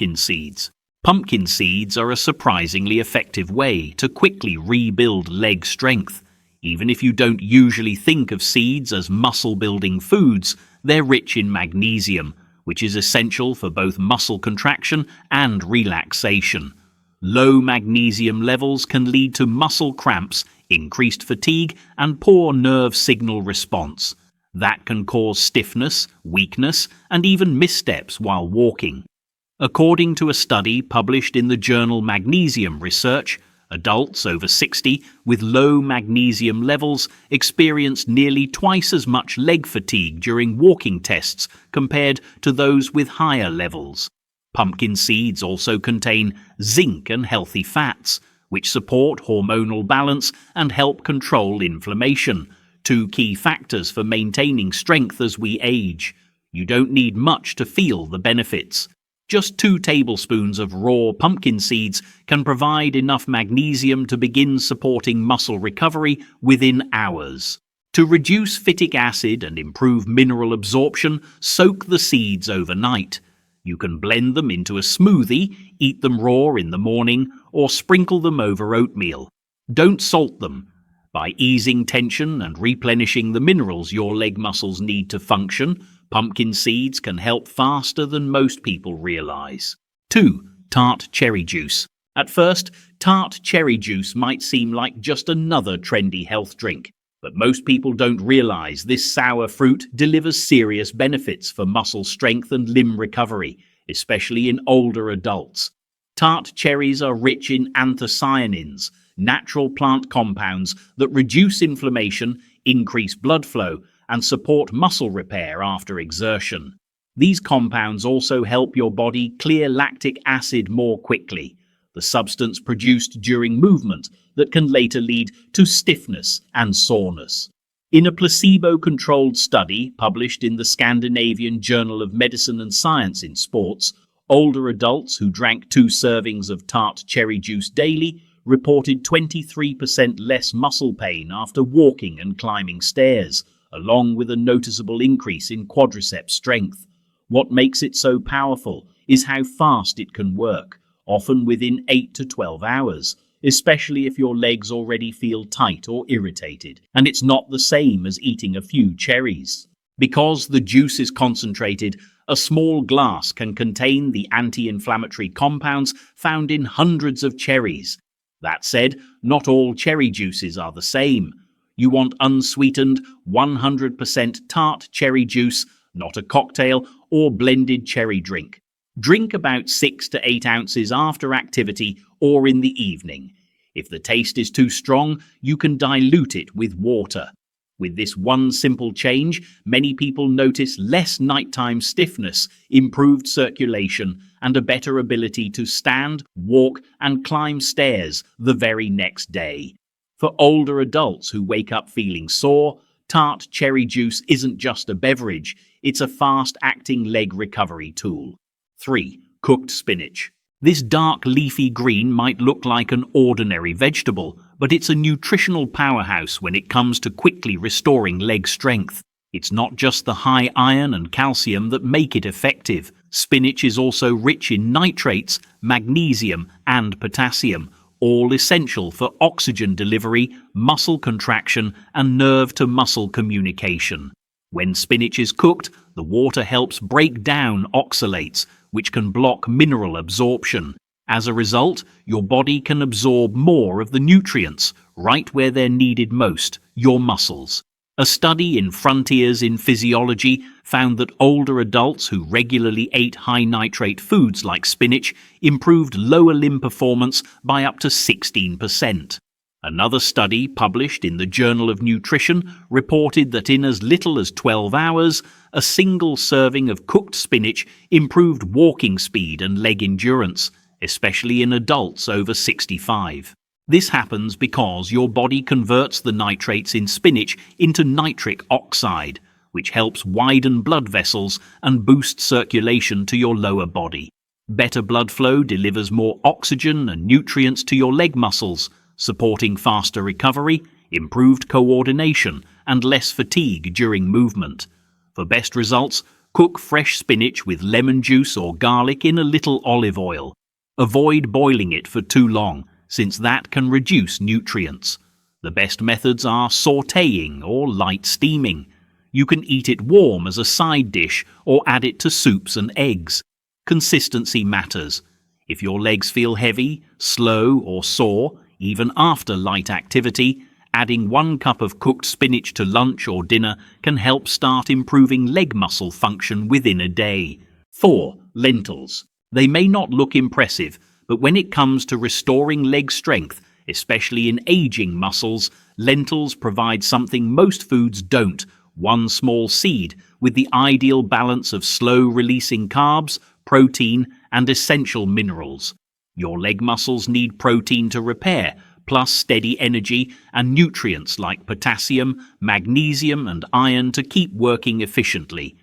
pumpkin seeds. Pumpkin seeds are a surprisingly effective way to quickly rebuild leg strength. Even if you don't usually think of seeds as muscle-building foods, they're rich in magnesium, which is essential for both muscle contraction and relaxation. Low magnesium levels can lead to muscle cramps, increased fatigue, and poor nerve signal response. That can cause stiffness, weakness, and even missteps while walking. According to a study published in the journal Magnesium Research, adults over 60 with low magnesium levels experienced nearly twice as much leg fatigue during walking tests compared to those with higher levels. Pumpkin seeds also contain zinc and healthy fats, which support hormonal balance and help control inflammation, two key factors for maintaining strength as we age. You don't need much to feel the benefits. Just 2 tablespoons of raw pumpkin seeds can provide enough magnesium to begin supporting muscle recovery within hours. To reduce phytic acid and improve mineral absorption, soak the seeds overnight. You can blend them into a smoothie, eat them raw in the morning, or sprinkle them over oatmeal. Don't salt them. By easing tension and replenishing the minerals your leg muscles need to function, pumpkin seeds can help faster than most people realize. 2. Tart cherry juice. At first, tart cherry juice might seem like just another trendy health drink, but most people don't realize this sour fruit delivers serious benefits for muscle strength and limb recovery, especially in older adults. Tart cherries are rich in anthocyanins, natural plant compounds that reduce inflammation, increase blood flow, and support muscle repair after exertion. These compounds also help your body clear lactic acid more quickly, the substance produced during movement that can later lead to stiffness and soreness. In a placebo-controlled study published in the Scandinavian Journal of Medicine and Science in Sports, older adults who drank 2 servings of tart cherry juice daily reported 23% less muscle pain after walking and climbing stairs, along with a noticeable increase in quadriceps strength. What makes it so powerful is how fast it can work, often within 8 to 12 hours, especially if your legs already feel tight or irritated, and it's not the same as eating a few cherries. Because the juice is concentrated, a small glass can contain the anti-inflammatory compounds found in hundreds of cherries. That said, not all cherry juices are the same. You want unsweetened, 100% tart cherry juice, not a cocktail or blended cherry drink. Drink about 6 to 8 ounces after activity or in the evening. If the taste is too strong, you can dilute it with water. With this one simple change, many people notice less nighttime stiffness, improved circulation, and a better ability to stand, walk, and climb stairs the very next day. For older adults who wake up feeling sore, tart cherry juice isn't just a beverage, it's a fast-acting leg recovery tool. 3. Cooked spinach. This dark leafy green might look like an ordinary vegetable, but it's a nutritional powerhouse when it comes to quickly restoring leg strength. It's not just the high iron and calcium that make it effective. Spinach is also rich in nitrates, magnesium, and potassium, all essential for oxygen delivery, muscle contraction, and nerve-to-muscle communication. When spinach is cooked, the water helps break down oxalates, which can block mineral absorption. As a result, your body can absorb more of the nutrients right where they're needed most, your muscles. A study in Frontiers in Physiology found that older adults who regularly ate high-nitrate foods like spinach improved lower limb performance by up to 16%. Another study published in the Journal of Nutrition reported that in as little as 12 hours, a single serving of cooked spinach improved walking speed and leg endurance, especially in adults over 65. This happens because your body converts the nitrates in spinach into nitric oxide, which helps widen blood vessels and boost circulation to your lower body. Better blood flow delivers more oxygen and nutrients to your leg muscles, supporting faster recovery, improved coordination, and less fatigue during movement. For best results, Cook fresh spinach with lemon juice or garlic in a little olive oil. Avoid boiling it for too long, since that can reduce nutrients. The best methods are sautéing or light steaming. You can eat it warm as a side dish or add it to soups and eggs. Consistency matters. If your legs feel heavy, slow or sore, even after light activity, adding 1 cup of cooked spinach to lunch or dinner can help start improving leg muscle function within a day. 4. Lentils. They may not look impressive, but when it comes to restoring leg strength, especially in aging muscles, lentils provide something most foods don't: 1 small seed with the ideal balance of slow-releasing carbs, protein, and essential minerals. Your leg muscles need protein to repair, plus steady energy and nutrients like potassium, magnesium, and iron to keep working efficiently.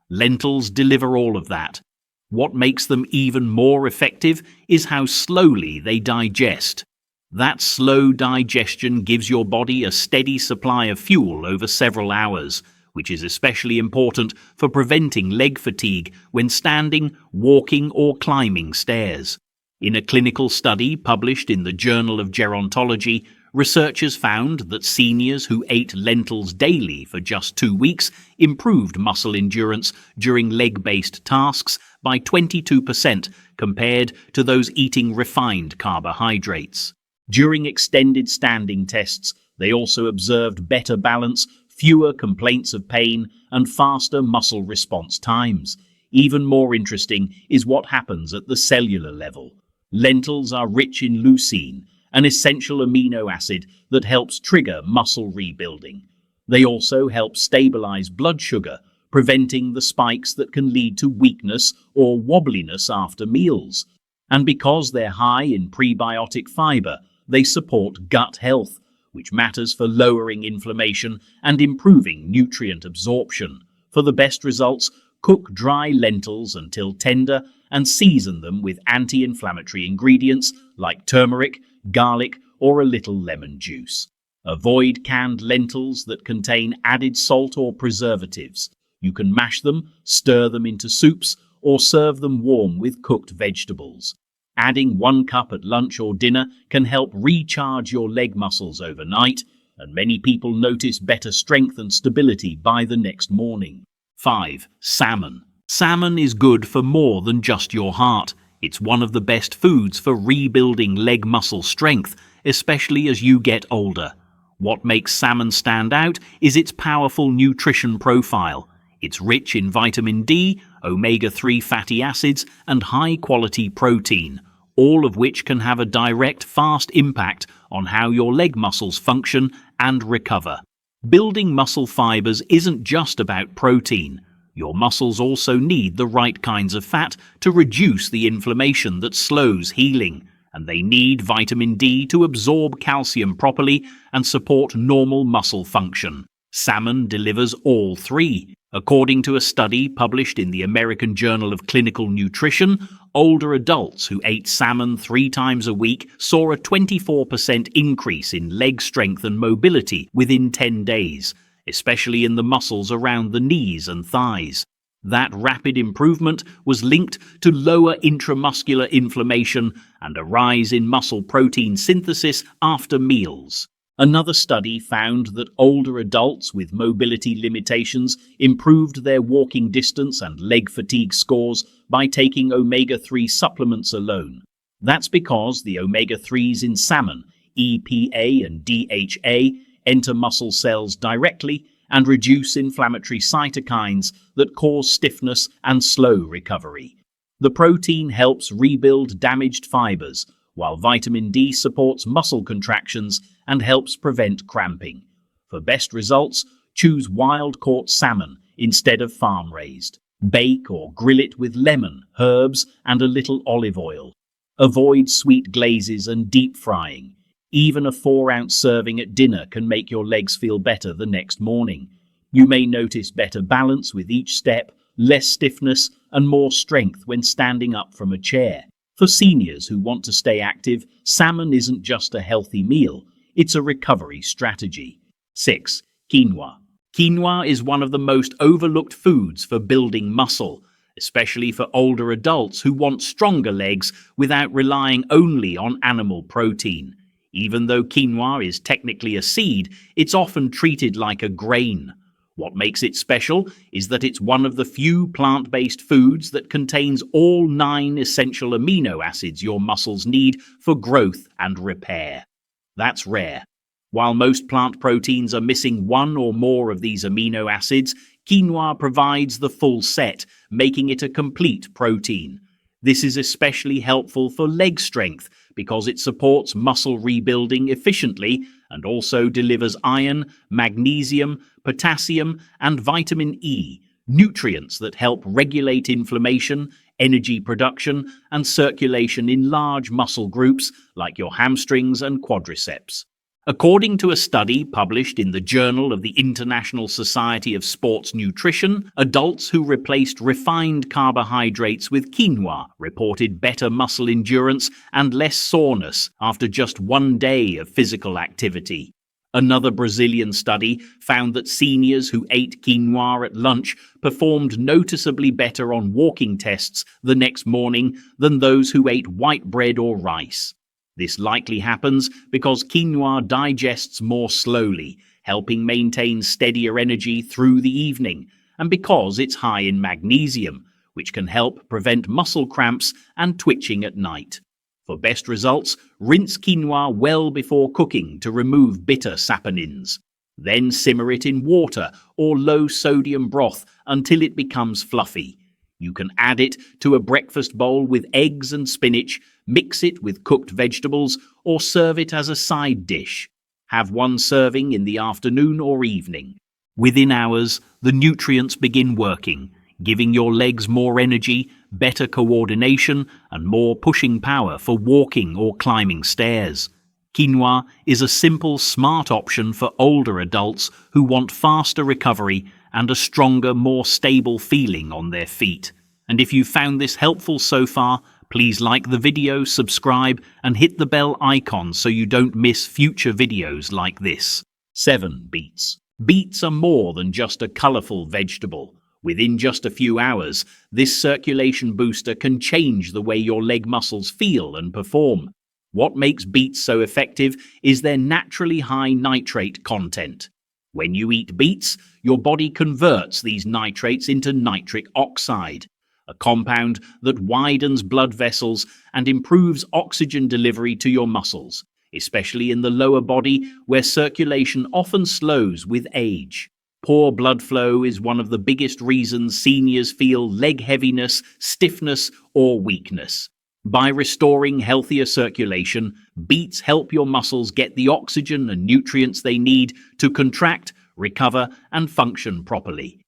Lentils deliver all of that. What makes them even more effective is how slowly they digest. That slow digestion gives your body a steady supply of fuel over several hours, which is especially important for preventing leg fatigue when standing, walking, or climbing stairs. In a clinical study published in the Journal of Gerontology, researchers found that seniors who ate lentils daily for just 2 weeks improved muscle endurance during leg-based tasks by 22% compared to those eating refined carbohydrates. During extended standing tests, they also observed better balance, fewer complaints of pain, and faster muscle response times. Even more interesting is what happens at the cellular level. Lentils are rich in leucine, an essential amino acid that helps trigger muscle rebuilding. They also help stabilize blood sugar, preventing the spikes that can lead to weakness or wobbliness after meals. And because they're high in prebiotic fiber, they support gut health, which matters for lowering inflammation and improving nutrient absorption. For the best results, cook dry lentils until tender and season them with anti-inflammatory ingredients like turmeric, garlic, or a little lemon juice. Avoid canned lentils that contain added salt or preservatives. You can mash them, stir them into soups, or serve them warm with cooked vegetables. Adding 1 cup at lunch or dinner can help recharge your leg muscles overnight, and many people notice better strength and stability by the next morning. 5. Salmon. Salmon is good for more than just your heart. It's one of the best foods for rebuilding leg muscle strength, especially as you get older. What makes salmon stand out is its powerful nutrition profile. It's rich in vitamin D, omega-3 fatty acids, and high-quality protein, all of which can have a direct, fast impact on how your leg muscles function and recover. Building muscle fibers isn't just about protein. Your muscles also need the right kinds of fat to reduce the inflammation that slows healing, and they need vitamin D to absorb calcium properly and support normal muscle function. Salmon delivers all 3. According to a study published in the American Journal of Clinical Nutrition, older adults who ate salmon 3 times a week saw a 24% increase in leg strength and mobility within 10 days, especially in the muscles around the knees and thighs. That rapid improvement was linked to lower intramuscular inflammation and a rise in muscle protein synthesis after meals. Another study found that older adults with mobility limitations improved their walking distance and leg fatigue scores by taking omega-3 supplements alone. That's because the omega-3s in salmon, EPA and DHA, enter muscle cells directly and reduce inflammatory cytokines that cause stiffness and slow recovery. The protein helps rebuild damaged fibers, while vitamin D supports muscle contractions and helps prevent cramping. For best results, choose wild-caught salmon instead of farm-raised. Bake or grill it with lemon, herbs, and a little olive oil. Avoid sweet glazes and deep frying. Even a 4-ounce serving at dinner can make your legs feel better the next morning. You may notice better balance with each step, less stiffness, and more strength when standing up from a chair. For seniors who want to stay active, salmon isn't just a healthy meal, it's a recovery strategy. 6. Quinoa. Quinoa is one of the most overlooked foods for building muscle, especially for older adults who want stronger legs without relying only on animal protein. Even though quinoa is technically a seed, it's often treated like a grain. What makes it special is that it's one of the few plant-based foods that contains all 9 essential amino acids your muscles need for growth and repair. That's rare. While most plant proteins are missing one or more of these amino acids, quinoa provides the full set, making it a complete protein. This is especially helpful for leg strength because it supports muscle rebuilding efficiently and also delivers iron, magnesium, potassium, and vitamin E, nutrients that help regulate inflammation, energy production, and circulation in large muscle groups like your hamstrings and quadriceps. According to a study published in the Journal of the International Society of Sports Nutrition, adults who replaced refined carbohydrates with quinoa reported better muscle endurance and less soreness after just 1 day of physical activity. Another Brazilian study found that seniors who ate quinoa at lunch performed noticeably better on walking tests the next morning than those who ate white bread or rice. This likely happens because quinoa digests more slowly, helping maintain steadier energy through the evening, and because it's high in magnesium, which can help prevent muscle cramps and twitching at night. For best results, rinse quinoa well before cooking to remove bitter saponins. Then simmer it in water or low-sodium broth until it becomes fluffy. You can add it to a breakfast bowl with eggs and spinach, mix it with cooked vegetables, or serve it as a side dish. Have one serving in the afternoon or evening. Within hours, the nutrients begin working, giving your legs more energy, better coordination, and more pushing power for walking or climbing stairs. Quinoa is a simple, smart option for older adults who want faster recovery and a stronger, more stable feeling on their feet. And if you found this helpful so far, please like the video, subscribe, and hit the bell icon so you don't miss future videos like this. 7. Beets. Beets are more than just a colourful vegetable. Within just a few hours, this circulation booster can change the way your leg muscles feel and perform. What makes beets so effective is their naturally high nitrate content. When you eat beets, your body converts these nitrates into nitric oxide, a compound that widens blood vessels and improves oxygen delivery to your muscles, especially in the lower body where circulation often slows with age. Poor blood flow is one of the biggest reasons seniors feel leg heaviness, stiffness, or weakness. By restoring healthier circulation, beets help your muscles get the oxygen and nutrients they need to contract, recover, and function properly.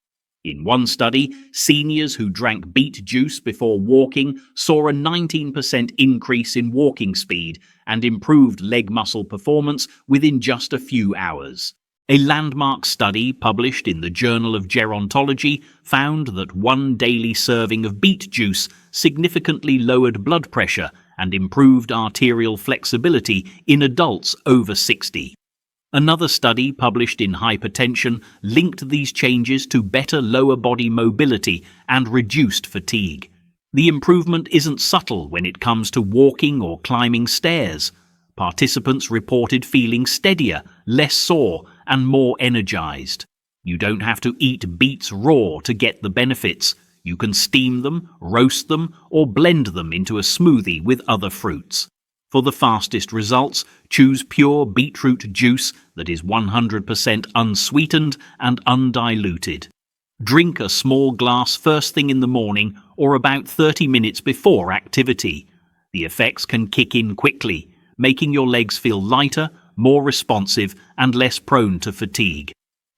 In one study, seniors who drank beet juice before walking saw a 19% increase in walking speed and improved leg muscle performance within just a few hours. A landmark study published in the Journal of Gerontology found that 1 daily serving of beet juice significantly lowered blood pressure and improved arterial flexibility in adults over 60. Another study published in Hypertension linked these changes to better lower body mobility and reduced fatigue. The improvement isn't subtle when it comes to walking or climbing stairs. Participants reported feeling steadier, less sore, and more energized. You don't have to eat beets raw to get the benefits. You can steam them, roast them, or blend them into a smoothie with other fruits. For the fastest results, choose pure beetroot juice that is 100% unsweetened and undiluted. Drink a small glass first thing in the morning or about 30 minutes before activity. The effects can kick in quickly, making your legs feel lighter, more responsive, and less prone to fatigue.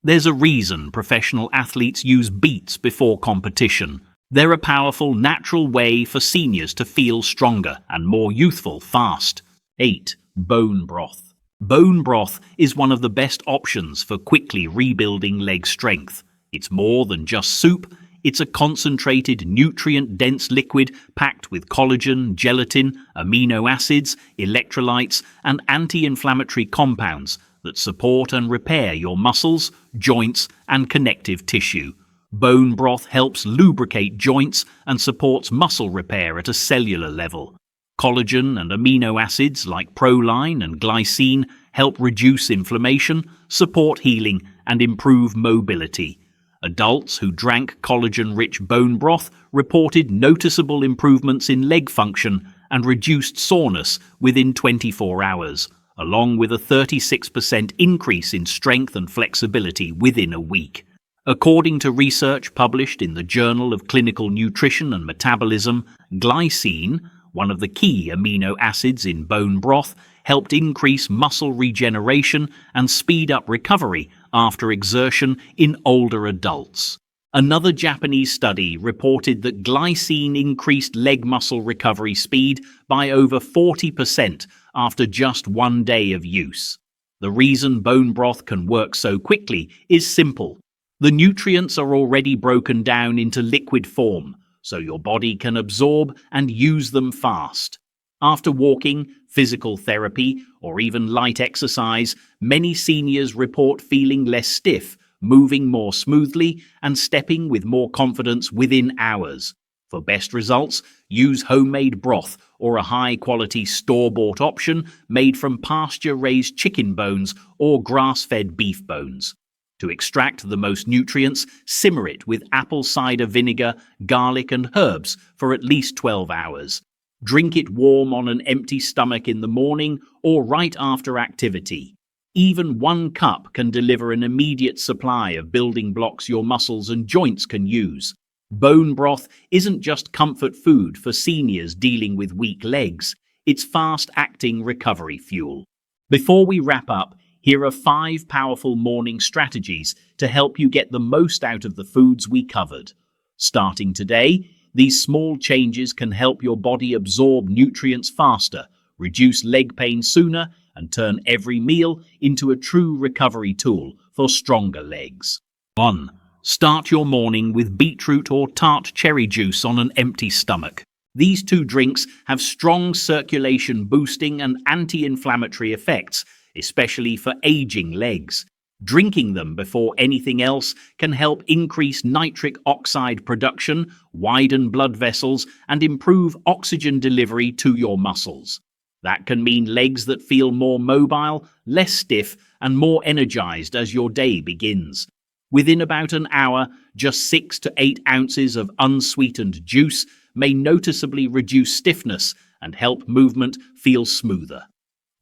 There's a reason professional athletes use beets before competition. They're a powerful, natural way for seniors to feel stronger and more youthful fast. 8. Bone broth. Bone broth is one of the best options for quickly rebuilding leg strength. It's more than just soup. It's a concentrated, nutrient-dense liquid packed with collagen, gelatin, amino acids, electrolytes, and anti-inflammatory compounds that support and repair your muscles, joints, and connective tissue. Bone broth helps lubricate joints and supports muscle repair at a cellular level. Collagen and amino acids like proline and glycine help reduce inflammation, support healing, and improve mobility. Adults who drank collagen-rich bone broth reported noticeable improvements in leg function and reduced soreness within 24 hours, along with a 36% increase in strength and flexibility within a week. According to research published in the Journal of Clinical Nutrition and Metabolism, glycine, one of the key amino acids in bone broth, helped increase muscle regeneration and speed up recovery after exertion in older adults. Another Japanese study reported that glycine increased leg muscle recovery speed by over 40% after just 1 day of use. The reason bone broth can work so quickly is simple. The nutrients are already broken down into liquid form, so your body can absorb and use them fast. After walking, physical therapy, or even light exercise, many seniors report feeling less stiff, moving more smoothly, and stepping with more confidence within hours. For best results, use homemade broth or a high-quality store-bought option made from pasture-raised chicken bones or grass-fed beef bones. To extract the most nutrients, simmer it with apple cider vinegar, garlic, and herbs for at least 12 hours. Drink it warm on an empty stomach in the morning or right after activity. Even 1 cup can deliver an immediate supply of building blocks your muscles and joints can use. Bone broth isn't just comfort food for seniors dealing with weak legs, it's fast-acting recovery fuel. Before we wrap up, here are 5 powerful morning strategies to help you get the most out of the foods we covered. Starting today, these small changes can help your body absorb nutrients faster, reduce leg pain sooner, and turn every meal into a true recovery tool for stronger legs. 1. Start your morning with beetroot or tart cherry juice on an empty stomach. These 2 drinks have strong circulation boosting and anti-inflammatory effects, especially for aging legs. Drinking them before anything else can help increase nitric oxide production, widen blood vessels, and improve oxygen delivery to your muscles. That can mean legs that feel more mobile, less stiff, and more energized as your day begins. Within about an hour, just 6 to 8 ounces of unsweetened juice may noticeably reduce stiffness and help movement feel smoother.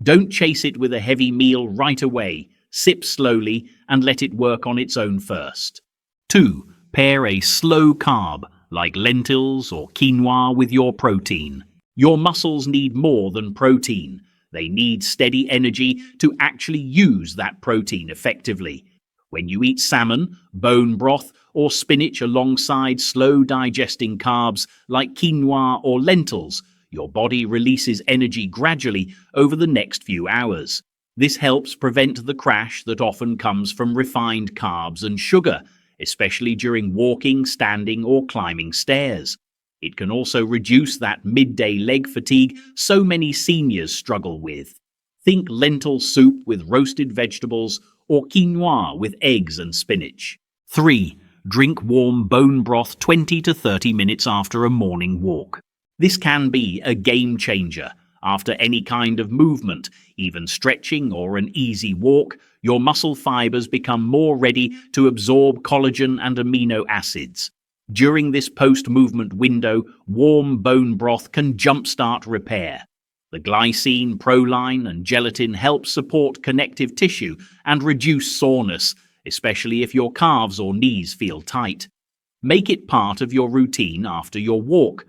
Don't chase it with a heavy meal right away. Sip slowly and let it work on its own first. 2. Pair a slow carb, like lentils or quinoa, with your protein. Your muscles need more than protein. They need steady energy to actually use that protein effectively. When you eat salmon, bone broth, or spinach alongside slow-digesting carbs like quinoa or lentils, your body releases energy gradually over the next few hours. This helps prevent the crash that often comes from refined carbs and sugar, especially during walking, standing, or climbing stairs. It can also reduce that midday leg fatigue so many seniors struggle with. Think lentil soup with roasted vegetables or quinoa with eggs and spinach. 3. Drink warm bone broth 20 to 30 minutes after a morning walk. This can be a game changer. After any kind of movement, even stretching or an easy walk, your muscle fibers become more ready to absorb collagen and amino acids. During this post-movement window, warm bone broth can jumpstart repair. The glycine, proline, and gelatin help support connective tissue and reduce soreness, especially if your calves or knees feel tight. Make it part of your routine after your walk.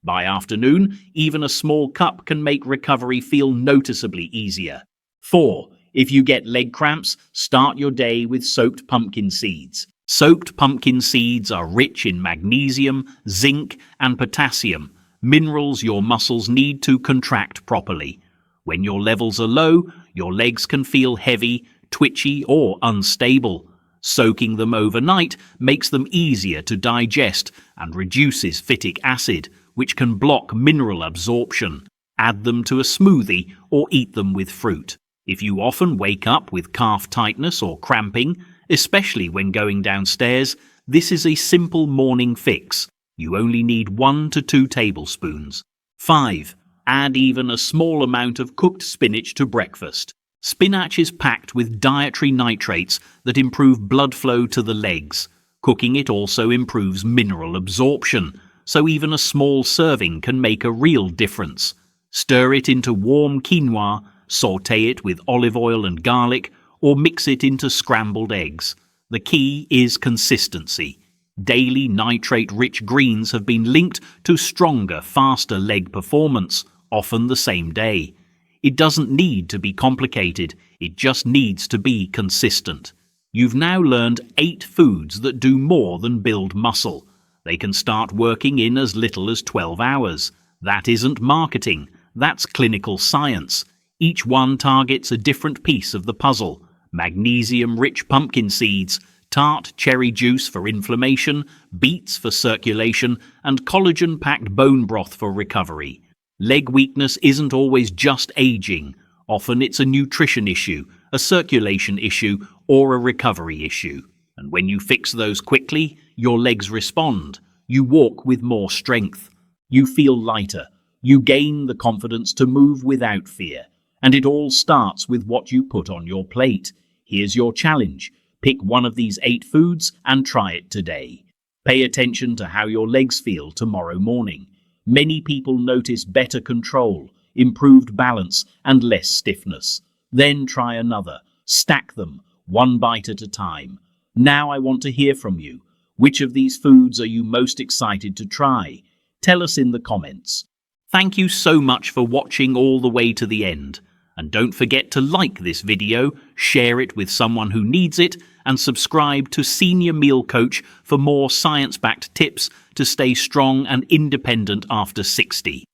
By afternoon, even a small cup can make recovery feel noticeably easier. 4. If you get leg cramps, start your day with soaked pumpkin seeds. Soaked pumpkin seeds are rich in magnesium, zinc, and potassium, minerals your muscles need to contract properly. When your levels are low, your legs can feel heavy, twitchy, or unstable. Soaking them overnight makes them easier to digest and reduces phytic acid, which can block mineral absorption. Add them to a smoothie or eat them with fruit. If you often wake up with calf tightness or cramping, especially when going downstairs, this is a simple morning fix. You only need 1 to 2 tablespoons. 5. Add even a small amount of cooked spinach to breakfast. Spinach is packed with dietary nitrates that improve blood flow to the legs. Cooking it also improves mineral absorption, so even a small serving can make a real difference. Stir it into warm quinoa, sauté it with olive oil and garlic, or mix it into scrambled eggs. The key is consistency. Daily nitrate-rich greens have been linked to stronger, faster leg performance, often the same day. It doesn't need to be complicated, it just needs to be consistent. You've now learned 8 foods that do more than build muscle. They can start working in as little as 12 hours. That isn't marketing, that's clinical science. Each one targets a different piece of the puzzle. Magnesium-rich pumpkin seeds, Tart cherry juice for inflammation, beets for circulation, and collagen-packed bone broth for recovery. Leg weakness isn't always just aging. Often it's a nutrition issue, a circulation issue, or a recovery issue. And when you fix those quickly, your legs respond. You walk with more strength. You feel lighter. You gain the confidence to move without fear. And it all starts with what you put on your plate. Here's your challenge. Pick one of these 8 foods and try it today. Pay attention to how your legs feel tomorrow morning. Many people notice better control, improved balance, and less stiffness. Then try another. Stack them, one bite at a time. Now I want to hear from you. Which of these foods are you most excited to try? Tell us in the comments. Thank you so much for watching all the way to the end. And don't forget to like this video, share it with someone who needs it, and subscribe to Senior Meal Coach for more science-backed tips to stay strong and independent after 60.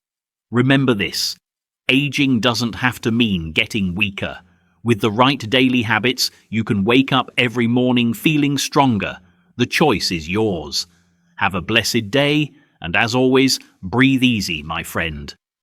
Remember this, aging doesn't have to mean getting weaker. With the right daily habits, you can wake up every morning feeling stronger. The choice is yours. Have a blessed day, and as always, breathe easy, my friend.